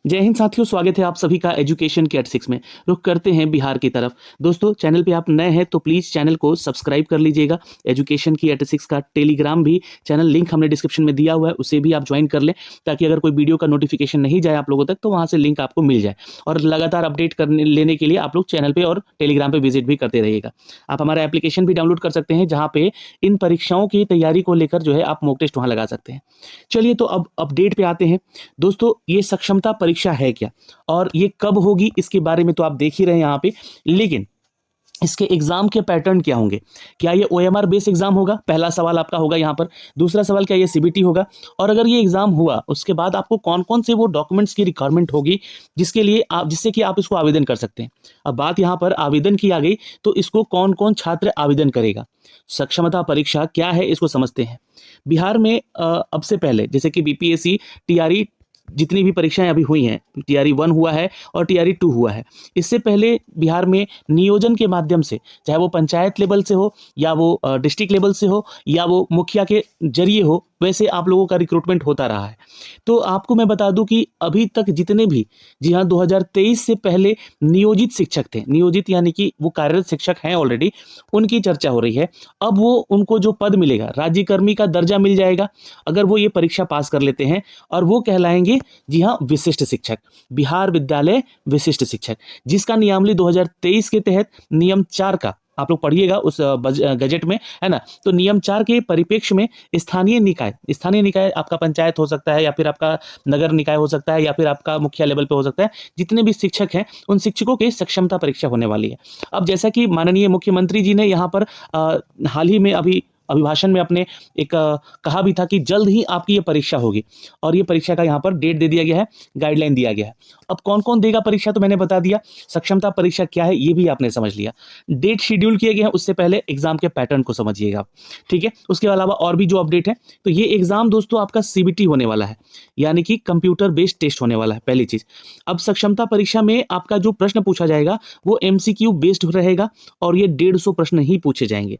जय हिंद साथियों, स्वागत है आप सभी का एजुकेशन के 86 में। रुख करते हैं बिहार की तरफ। दोस्तों, चैनल पे आप नए हैं तो प्लीज़ चैनल को सब्सक्राइब कर लीजिएगा। एजुकेशन की 86 का टेलीग्राम भी चैनल लिंक हमने डिस्क्रिप्शन में दिया हुआ है, उसे भी आप ज्वाइन कर लें ताकि अगर कोई वीडियो का नोटिफिकेशन नहीं जाए आप लोगों तक तो वहाँ से लिंक आपको मिल जाए। और लगातार अपडेट करने लेने के लिए आप लोग चैनल पर और टेलीग्राम पर विजिट भी करते रहिएगा। आप हमारा एप्लीकेशन भी डाउनलोड कर सकते हैं जहाँ पे इन परीक्षाओं की तैयारी को लेकर जो है आप मॉक टेस्ट वहाँ लगा सकते हैं। चलिए तो अब अपडेट पे आते हैं। दोस्तों, ये सक्षमता परीक्षा है क्या और ये कब होगी इसके बारे में तो आप देख ही रहे हैं यहाँ पे, लेकिन इसके एग्जाम के पैटर्न क्या होंगे? क्या ये ओएमआर बेस एग्जाम होगा? पहला सवाल आपका होगा यहाँ पर। दूसरा सवाल, क्या ये सीबीटी होगा? और अगर ये एग्जाम हुआ उसके बाद आपको कौन कौन से वो डॉक्यूमेंट्स की रिक्वायरमेंट होगी जिससे कि आप इसको आवेदन कर सकते हैं। अब बात यहाँ पर आवेदन की आ गई तो इसको कौन कौन छात्र आवेदन करेगा। सक्षमता परीक्षा क्या है इसको समझते हैं। बिहार में अब से पहले जैसे कि बीपीएससी, टीआरई, जितनी भी परीक्षाएं अभी हुई हैं, टीआरई 1 हुआ है और टीआरई 2 हुआ है। इससे पहले बिहार में नियोजन के माध्यम से, चाहे वो पंचायत लेवल से हो या वो डिस्ट्रिक्ट लेवल से हो या वो मुखिया के जरिए हो, वैसे आप लोगों का रिक्रूटमेंट होता रहा है। तो आपको मैं बता दूं कि अभी तक जितने भी, जी हाँ, 2023 से पहले नियोजित शिक्षक थे, नियोजित यानी कि वो कार्यरत शिक्षक हैं ऑलरेडी, उनकी चर्चा हो रही है। अब वो उनको जो पद मिलेगा, राज्यकर्मी का दर्जा मिल जाएगा अगर वो ये परीक्षा पास कर लेते हैं, और वो कहलाएंगे, जी हाँ, विशिष्ट शिक्षक, बिहार विद्यालय विशिष्ट शिक्षक, जिसका नियमावली 2023 के तहत नियम 4 का आप लोग पढ़िएगा उस गजट में, है ना। तो नियम 4 के परिप्रेक्ष्य में स्थानीय निकाय आपका पंचायत हो सकता है या फिर आपका नगर निकाय हो सकता है या फिर आपका मुखिया लेवल पे हो सकता है, जितने भी शिक्षक हैं उन शिक्षकों की सक्षमता परीक्षा होने वाली है। अब जैसा कि माननीय मुख्यमंत्री जी ने यहाँ पर हाल ही में अभिभाषण में अपने एक कहा भी था कि जल्द ही आपकी ये परीक्षा होगी, और ये परीक्षा का यहाँ पर डेट दे दिया गया है, गाइडलाइन दिया गया है। अब कौन कौन देगा परीक्षा तो मैंने बता दिया। सक्षमता परीक्षा क्या है ये भी आपने समझ लिया। डेट शेड्यूल किए गए हैं, उससे पहले एग्जाम के पैटर्न को समझिएगा, ठीक है। उसके अलावा और भी जो अपडेट है, तो ये एग्जाम दोस्तों आपका सीबीटी होने वाला है, यानी कि कंप्यूटर बेस्ड टेस्ट होने वाला है, पहली चीज। अब सक्षमता परीक्षा में आपका जो प्रश्न पूछा जाएगा वो एमसीक्यू बेस्ड रहेगा और ये 150 प्रश्न ही पूछे जाएंगे,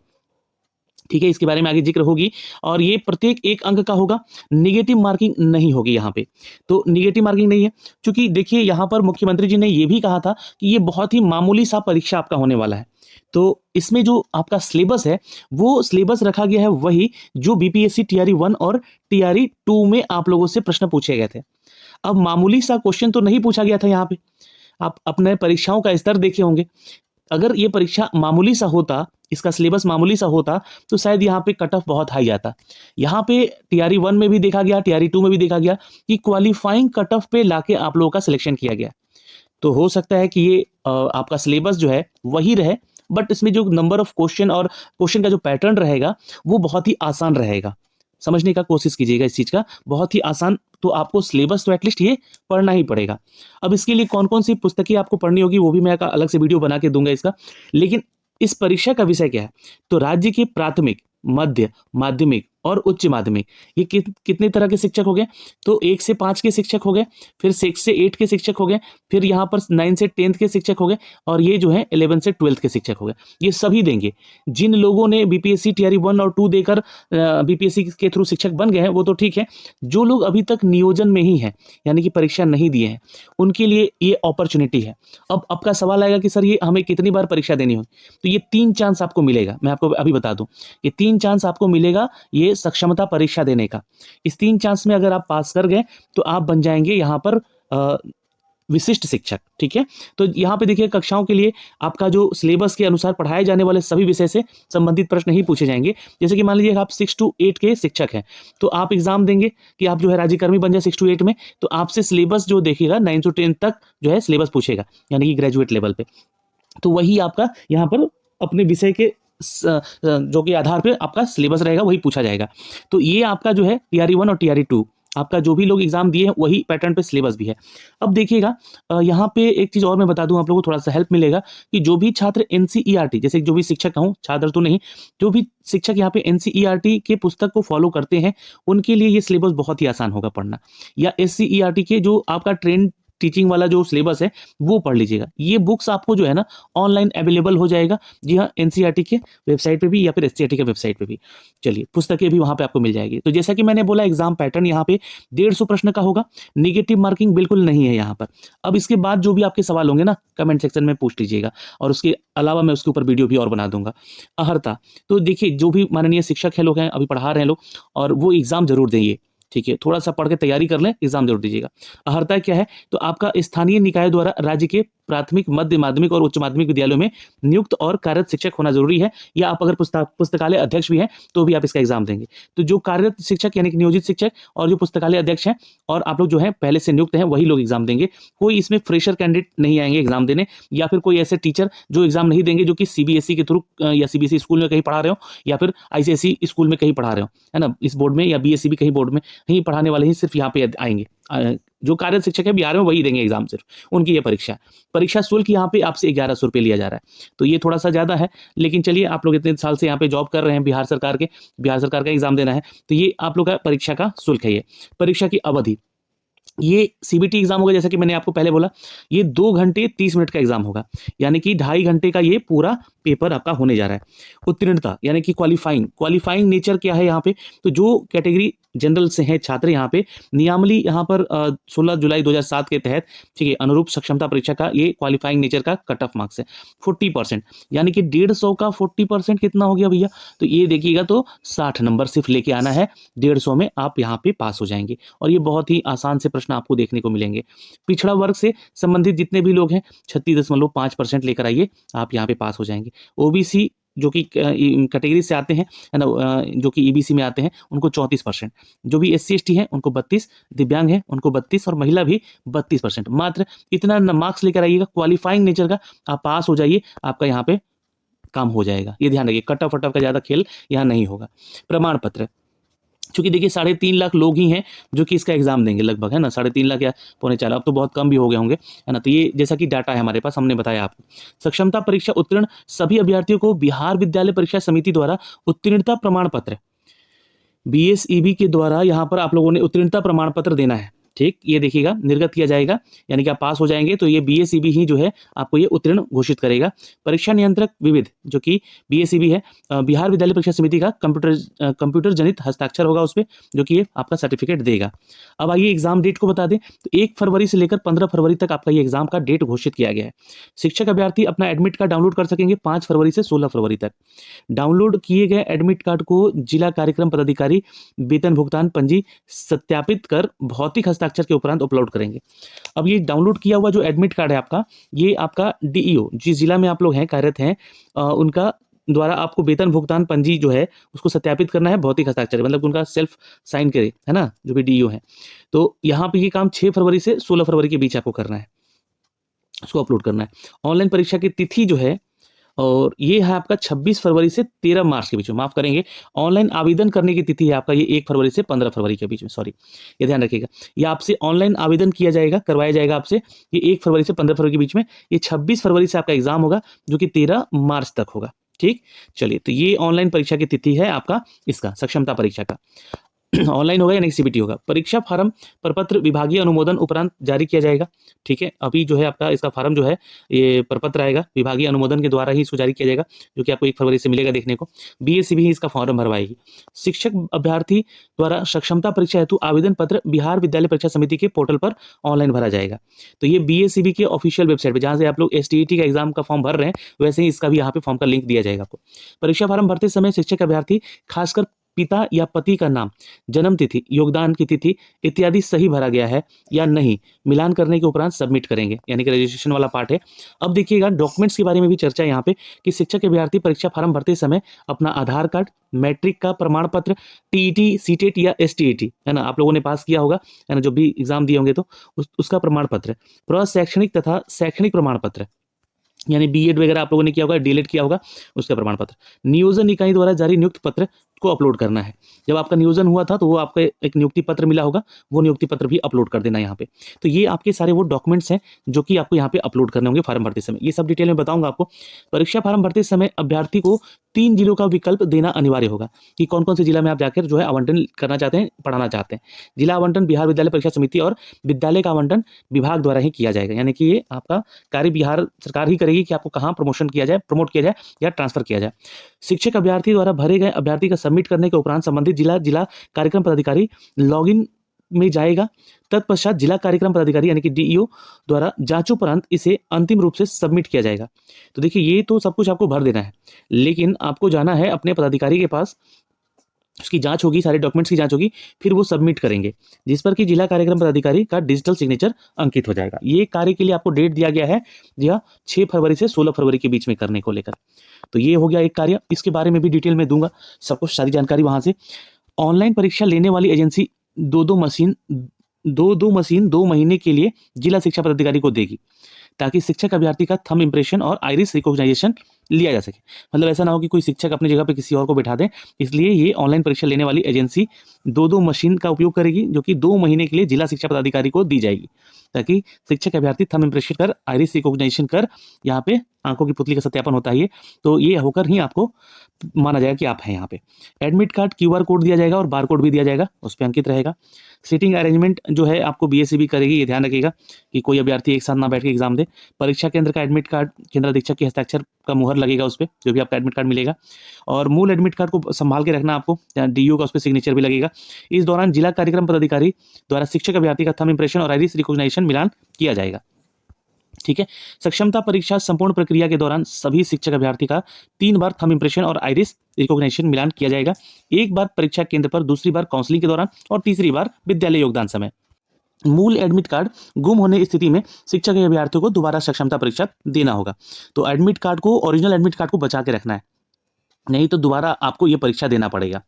ठीक है। इसके बारे में आगे जिक्र होगी, और ये प्रत्येक 1 अंक का होगा। निगेटिव मार्किंग नहीं होगी यहाँ पे, तो निगेटिव मार्किंग नहीं है, क्योंकि देखिए यहाँ पर मुख्यमंत्री जी ने ये भी कहा था कि ये बहुत ही मामूली सा परीक्षा आपका होने वाला है। तो इसमें जो आपका सिलेबस है वो सिलेबस रखा गया है वही जो बीपीएससी टीआरई 1 और टीआरई 2 में आप लोगों से प्रश्न पूछे गए थे। अब मामूली सा क्वेश्चन तो नहीं पूछा गया था यहाँ पे, आप अपने परीक्षाओं का स्तर देखे होंगे। अगर ये परीक्षा मामूली सा होता, इसका सिलेबस मामूली सा होता, तो शायद यहाँ पे कट ऑफ बहुत हाई जाता। यहाँ पे टीआरई 1 में भी देखा गया, टीआरई 2 में भी देखा गया कि क्वालिफाइंग कट ऑफ पे लाके आप लोगों का सिलेक्शन किया गया। तो हो सकता है कि ये आपका सिलेबस जो है वही रहे, बट इसमें जो नंबर ऑफ क्वेश्चन और क्वेश्चन का जो पैटर्न रहेगा वो बहुत ही आसान रहेगा। समझने का कोशिश कीजिएगा इस चीज का, बहुत ही आसान। तो आपको सिलेबस तो एटलीस्ट ये पढ़ना ही पड़ेगा। अब इसके लिए कौन कौन सी पुस्तकें आपको पढ़नी होगी वो भी मैं अलग से वीडियो बना के दूंगा इसका। लेकिन इस परीक्षा का विषय क्या है, तो राज्य के प्राथमिक, मध्य, माध्यमिक और उच्च माध्यमिक, ये कितने तरह के शिक्षक हो गए, तो 1 से 5 के शिक्षक हो गए, फिर 6 से 8 के शिक्षक हो गए, फिर यहाँ पर 9 से 10th के शिक्षक हो गए, और ये जो है 11 से 12th के शिक्षक हो गए। ये सभी देंगे। जिन लोगों ने बीपीएससी टीआरई 1 और 2 देकर बीपीएससी के थ्रू शिक्षक बन गए हैं वो तो ठीक है, जो लोग अभी तक नियोजन में ही हैं यानी कि परीक्षा नहीं दिए हैं, उनके लिए ये अपॉर्चुनिटी है। अब आपका सवाल आएगा कि सर ये हमें कितनी बार परीक्षा देनी होगी, तो ये 3 चांस आपको मिलेगा। मैं आपको अभी बता दूं, ये 3 चांस आपको मिलेगा ये सक्षमता परीक्षा देने का। इस 3 चांस में अगर आप पास कर गए तो आप बन जाएंगे यहाँ पर विशिष्ट शिक्षक, ठीक है। तो यहाँ पे देखिए कक्षाओं के लिए आपका जो सिलेबस के अनुसार पढ़ाए जाने वाले सभी विषय से संबंधित प्रश्न ही पूछे जाएंगे। जैसे कि मान लीजिए आप 6 to 8 के शिक्षक हैं, तो आप एग्जाम देंगे कि आप जो है राज्यकर्मी बन जाए 6 to 8 में, तो आपसे सिलेबस जो देखेगा 9 to 10 तक जो है सिलेबस पूछेगा, यानी कि ग्रेजुएट लेवल पे। तो वही आपका यहाँ पर अपने विषय के जो कि आधार पे आपका सिलेबस रहेगा वही पूछा जाएगा। तो ये आपका जो है टीआरई 1 और टीआरई 2 आपका जो भी लोग एग्जाम दिए हैं वही पैटर्न पे सिलेबस भी है। अब देखिएगा यहाँ पे एक चीज और मैं बता दूं, आप लोगों को थोड़ा सा हेल्प मिलेगा कि जो भी छात्र एनसीईआरटी, जैसे जो भी शिक्षक कहूँ, छात्र तो नहीं, जो भी शिक्षक यहाँ पे एनसीईआरटी के पुस्तक को फॉलो करते हैं उनके लिए ये सिलेबस बहुत ही आसान होगा पढ़ना। या एससीईआरटी के जो आपका ट्रेंड टीचिंग वाला जो सिलेबस है वो पढ़ लीजिएगा। ये बुक्स आपको जो है ना ऑनलाइन अवेलेबल हो जाएगा। जी हाँ, एनसीईआरटी के वेबसाइट पे भी या फिर एससीईआरटी के वेबसाइट पे भी। चलिए, पुस्तकें भी वहाँ पे आपको मिल जाएगी। तो जैसा कि मैंने बोला, एग्जाम पैटर्न यहाँ पे 150 प्रश्न का होगा। नेगेटिव मार्किंग बिल्कुल नहीं है यहाँ पर। अब इसके बाद जो भी आपके सवाल होंगे ना, कमेंट सेक्शन में पूछ लीजिएगा, और उसके अलावा मैं उसके ऊपर वीडियो भी और बना दूंगा। अहर्ता, तो देखिए जो भी माननीय शिक्षक है लोग हैं, अभी पढ़ा रहे हैं लोग, और वो एग्जाम जरूर देंगे। ठीक है, थोड़ा सा पढ़ के तैयारी कर लें, एग्जाम जरूर दीजिएगा। अहर्ता क्या है? तो आपका स्थानीय निकाय द्वारा राज्य के प्राथमिक, मध्य माध्यमिक और उच्च माध्यमिक विद्यालयों में नियुक्त और कार्यरत शिक्षक होना जरूरी है, या आप अगर पुस्तकालय अध्यक्ष भी हैं तो भी आप इसका एग्जाम देंगे। तो जो कार्यरत शिक्षक यानी कि नियोजित शिक्षक और जो पुस्तकालय अध्यक्ष हैं और आप लोग जो हैं पहले से नियुक्त हैं, वही लोग एग्जाम देंगे। कोई इसमें फ्रेशर कैंडिडेट नहीं आएंगे एग्जाम देने, या फिर कोई ऐसे टीचर जो एग्जाम नहीं देंगे जो कि सीबीएसई के थ्रू या सीबीएसई स्कूल में कहीं पढ़ा रहे हो, या फिर आईसीएसई स्कूल में कहीं पढ़ा रहे हो, है ना, इस बोर्ड में या बीएसई भी कहीं बोर्ड में कहीं पढ़ाने वाले ही सिर्फ यहाँ पे आएंगे। जो कार्यरत शिक्षक है बिहार में वही देंगे एग्जाम, सिर्फ उनकी ये परीक्षा शुल्क यहाँ पे आपसे 1100 रुपये लिया जा रहा है। तो ये थोड़ा सा ज्यादा है, लेकिन चलिए, आप लोग इतने साल से यहाँ पे जॉब कर रहे हैं, बिहार सरकार का एग्जाम देना है, तो ये आप लोग का परीक्षा का शुल्क है। ये परीक्षा की अवधि, ये सीबीटी एग्जाम होगा, जैसा कि मैंने आपको पहले बोला, ये 2 घंटे 30 मिनट का एग्जाम होगा, यानी कि 2.5 घंटे का ये पूरा पेपर आपका होने जा रहा है। उत्तीर्णता यानी कि क्वालिफाइंग नेचर क्या है यहाँ पे? तो जो कैटेगरी जनरल से हैं छात्र, यहाँ पे नियमावली यहाँ पर 16 जुलाई 2007 के तहत, ठीक है, अनुरूप सक्षमता परीक्षा का ये क्वालिफाइंग नेचर का कट ऑफ मार्क्स है 40%, यानी कि 150 का 40% कितना हो गया भैया? तो ये देखिएगा, तो 60 नंबर सिर्फ लेके आना है, 150 में आप यहाँ पे पास हो जाएंगे। और ये बहुत ही आसान से प्रश्न आपको देखने को मिलेंगे। पिछड़ा वर्ग से संबंधित जितने भी लोग हैं 36.5% लेकर आइए, आप यहाँ पे पास हो जाएंगे। ओबीसी जो कि कैटेगरी से आते हैं, है ना, जो कि ईबीसी में आते हैं, उनको 34%, जो भी एससी एसटी हैं उनको 32, दिव्यांग हैं उनको 32, और महिला भी 32%। मात्र इतना मार्क्स लेकर आइएगा क्वालिफाइंग नेचर का, आप पास हो जाइए, आपका यहाँ पे काम हो जाएगा। ये ध्यान रखिए, कट ऑफ का ज्यादा खेल यहाँ नहीं होगा। प्रमाण पत्र, चूंकि देखिए 3.5 लाख लोग ही हैं जो कि इसका एग्जाम देंगे लगभग, है ना, 3.5 लाख या 3.25 लाख, अब तो बहुत कम भी हो गए होंगे, है ना। तो ये जैसा कि डाटा है हमारे पास, हमने बताया आपको। सक्षमता परीक्षा उत्तीर्ण सभी अभ्यर्थियों को बिहार विद्यालय परीक्षा समिति द्वारा उत्तीर्णता प्रमाण पत्र, बीएसईबी के द्वारा यहाँ पर आप लोगों ने उत्तीर्णता प्रमाण पत्र देना है। ठीक, ये देखिएगा, निर्गत किया जाएगा, यानी कि आप पास हो जाएंगे तो ये बीएसईबी ही जो है आपको ये उत्तीर्ण घोषित करेगा। परीक्षा नियंत्रक विविध, जो कि बीएसईबी है, बिहार विद्यालय परीक्षा समिति का कंप्यूटर जनित हस्ताक्षर होगा उस पर, जो कि ये आपका सर्टिफिकेट देगा। अब आइए एग्जाम डेट को बता दें, तो 1 फरवरी से लेकर 15 फरवरी तक आपका ये एग्जाम का डेट घोषित किया गया है। शिक्षक अभ्यर्थी अपना एडमिट कार्ड डाउनलोड कर सकेंगे 5 फरवरी से 16 फरवरी तक। डाउनलोड किए गए एडमिट कार्ड को जिला कार्यक्रम पदाधिकारी वेतन भुगतान पंजी सत्यापित कर भौतिक हस्ताक्षर के उपरांत अपलोड करेंगे। अब ये डाउनलोड किया हुआ जो एडमिट कार्ड है आपका, ये आपका डीईओ, जिस जिला में आप लोग हैं, कार्यरत हैं, उनका द्वारा आपको वेतन भुगतान पंजी जो है उसको सत्यापित करना है, भौतिक हस्ताक्षर, मतलब उनका सेल्फ साइन करे, है ना, जो भी डीईओ है। तो यहाँ पे ये काम 6 फरवरी से 16 फरवरी के बीच आपको करना है, उसको अपलोड करना है। ऑनलाइन परीक्षा की तिथि जो है, और ये है आपका 26 फरवरी से 13 मार्च के बीच में, माफ करेंगे, ऑनलाइन आवेदन करने की तिथि है आपका ये 1 फरवरी से 15 फरवरी के बीच में, सॉरी, ये ध्यान रखिएगा। ये आपसे ऑनलाइन आवेदन किया जाएगा, करवाया जाएगा आपसे, ये 1 फरवरी से 15 फरवरी के बीच में। ये 26 फरवरी से आपका एग्जाम होगा, जो कि 13 मार्च तक होगा। ठीक, चलिए, तो ये ऑनलाइन परीक्षा की तिथि है आपका, इसका सक्षमता परीक्षा का। ऑनलाइन होगा या नहीं, सीबीटी होगा। परीक्षा फार्म प्रपत्र विभागीय अनुमोदन उपरांत जारी किया जाएगा। ठीक है, अभी जो है आपका इसका फार्म जो है ये प्रपत्र आएगा, विभागीय अनुमोदन के द्वारा ही इसको जारी किया जाएगा, जो कि आपको 1 फरवरी से मिलेगा देखने को। बीएसईबी ही इसका फॉर्म भरवाएगी। शिक्षक अभ्यर्थी द्वारा सक्षमता परीक्षा हेतु आवेदन पत्र बिहार विद्यालय परीक्षा समिति के पोर्टल पर ऑनलाइन भरा जाएगा। तो ये बीएसईबी के ऑफिशियल वेबसाइट पर, जहाँ से आप लोग एसटीईटी का एग्जाम का फॉर्म भर रहे हैं, वैसे ही इसका भी यहाँ पे फॉर्म का लिंक दिया जाएगा आपको। परीक्षा फार्म भरते समय शिक्षक अभ्यर्थी खासकर पिता या पति का नाम, जन्म तिथि, योगदान की तिथि इत्यादि सही भरा गया है या नहीं, मिलान करने के उपरांत सबमिट करेंगे, यानी कि रजिस्ट्रेशन वाला पार्ट है। अब देखिएगा, डॉक्यूमेंट्स के बारे में भी चर्चा है यहाँ पे, कि शिक्षक अभ्यर्थी परीक्षा फार्म भरते समय अपना आधार कार्ड, मैट्रिक का प्रमाण पत्र, टीईटी, सीटेट या एसटीईटी, है ना, आप लोगों ने पास किया होगा, है ना, जो भी एग्जाम दिए होंगे तो उसका प्रमाण पत्र, प्रशैक्षणिक तथा शैक्षणिक प्रमाण पत्र, यानी बीएड वगैरह आप लोगों ने किया होगा, डीएलएड किया होगा, उसका प्रमाण पत्र, नियोजन इकाई द्वारा जारी नियुक्त पत्र, को अपलोड करना है। जब आपका नियोजन हुआ था तो वो आपको एक नियुक्ति पत्र मिला होगा, वो नियुक्ति पत्र भी अपलोड कर देना यहाँ पे। तो ये आपके सारे वो डॉक्यूमेंट्स हैं जो कि आपको यहाँ पे अपलोड करने होंगे फॉर्म भरते समय। ये सब डिटेल में बताऊंगा आपको। परीक्षा फॉर्म भरते समय अभ्यर्थी को 3 जिलों का विकल्प देना अनिवार्य होगा कि कौन-कौन से जिला में आप जाकर जो है आवंटन करना चाहते हैं, पढ़ाना चाहते हैं। जिला आवंटन बिहार विद्यालय परीक्षा समिति और विद्यालय का आवंटन विभाग द्वारा ही किया जाएगा, यानी कि ये आपका कार्य बिहार सरकार ही करेगी कि आपको कहाँ प्रमोट किया जाए या ट्रांसफर किया जाए। शिक्षक अभ्यर्थी द्वारा भरे गए अभ्यर्थी का सबमिट करने के उपरांत संबंधित जिला कार्यक्रम पदाधिकारी लॉगिन में जाएगा। तत्पश्चात जिला कार्यक्रम पदाधिकारी यानी कि डीईओ द्वारा जांचोपरांत इसे अंतिम रूप से सबमिट किया जाएगा। तो देखिए ये तो सब कुछ आपको भर देना है, लेकिन आपको जाना है अपने पदाधिकारी के पास, उसकी जांच होगी, सारे डॉक्यूमेंट्स की जांच होगी, फिर वो सबमिट करेंगे, जिस पर कि जिला कार्यक्रम पदाधिकारी का डिजिटल सिग्नेचर अंकित हो जाएगा। ये कार्य के लिए आपको डेट दिया गया है जी हाँ 6 फरवरी से 16 फरवरी के बीच में करने को लेकर। तो ये हो गया एक कार्य, इसके बारे में भी डिटेल में दूंगा सब कुछ, सारी जानकारी वहां से। ऑनलाइन परीक्षा लेने वाली एजेंसी दो मशीन 2 महीने के लिए जिला शिक्षा पदाधिकारी को देगी, ताकि शिक्षक अभ्यर्थी का थंब इंप्रेशन और आइरिस रिकॉग्नाइजेशन लिया जा सके। मतलब ऐसा ना हो कि कोई शिक्षक अपनी जगह पे किसी और को बैठा दे, इसलिए ये ऑनलाइन परीक्षा लेने वाली एजेंसी 2 मशीन का उपयोग करेगी, जो कि 2 महीने के लिए जिला शिक्षा पदाधिकारी को दी जाएगी, ताकि शिक्षक अभ्यर्थी थंब इंप्रेशन कर, आइरिस रिकॉग्नाइजेशन कर, यहाँ पे आंखों की पुतली का सत्यापन होता है, तो ये होकर ही आपको माना जाएगा कि आप हैं यहाँ पे। एडमिट कार्ड QR कोड दिया जाएगा और बार कोड भी दिया जाएगा, उस पर अंकित रहेगा। सीटिंग अरेंजमेंट जो है आपको BSc भी करेगी, ये ध्यान रखिएगा कि कोई अभ्यर्थी एक साथ ना बैठ के एग्जाम दे। परीक्षा केंद्र का एडमिट कार्ड केंद्र अधीक्षक के हस्ताक्षर का मुहर लगेगा उस पर, जो भी आपका एडमिट कार्ड मिलेगा, और मूल एडमिट कार्ड को संभाल के रखना आपको, डीओ का उस पर सिग्नेचर भी लगेगा। इस दौरान जिला कार्यक्रम पदाधिकारी द्वारा शिक्षक अभ्यर्थी का थंब इंप्रेशन और आइरिस रिकॉग्नाइजेशन मिलान किया जाएगा। ठीक है। सक्षमता परीक्षा संपूर्ण प्रक्रिया के दौरान सभी शिक्षक अभ्यर्थी का 3 बार थंब इंप्रेशन और आइरिस रिकॉग्निशन मिलान किया जाएगा, 1 बार परीक्षा केंद्र पर, दूसरी बार काउंसलिंग के दौरान और तीसरी बार विद्यालय योगदान समय। मूल एडमिट कार्ड गुम होने की स्थिति में शिक्षक अभ्यर्थियों को दोबारा सक्षमता परीक्षा देना होगा। तो एडमिट कार्ड को, ओरिजिनल एडमिट कार्ड को बचा के रखना है, नहीं तो दोबारा आपको ये परीक्षा देना पड़ेगा।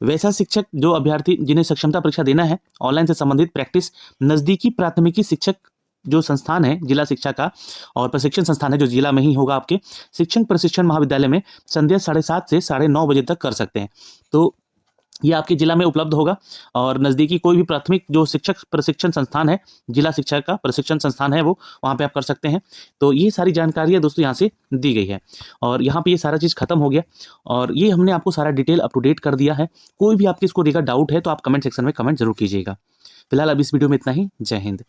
वैसा शिक्षक जो अभ्यर्थी जिन्हें सक्षमता परीक्षा देना है, ऑनलाइन से संबंधित प्रैक्टिस नजदीकी प्राथमिकी शिक्षक जो संस्थान है जिला शिक्षा का और प्रशिक्षण संस्थान है जो जिला में ही होगा आपके, शिक्षण प्रशिक्षण महाविद्यालय में संध्या 7:30 से 9:30 बजे तक कर सकते हैं। तो ये आपके जिला में उपलब्ध होगा, और नज़दीकी कोई भी प्राथमिक जो शिक्षक प्रशिक्षण संस्थान है, जिला शिक्षा का प्रशिक्षण संस्थान है, वो वहाँ पे आप कर सकते हैं। तो ये सारी जानकारियाँ दोस्तों यहाँ से दी गई है, और यहाँ पे ये सारा चीज़ खत्म हो गया, और ये हमने आपको सारा डिटेल अप टू डेट कर दिया है। कोई भी आपके इसको लेकर डाउट है तो आप कमेंट सेक्शन में कमेंट जरूर कीजिएगा। फिलहाल अब इस वीडियो में इतना ही। जय हिंद।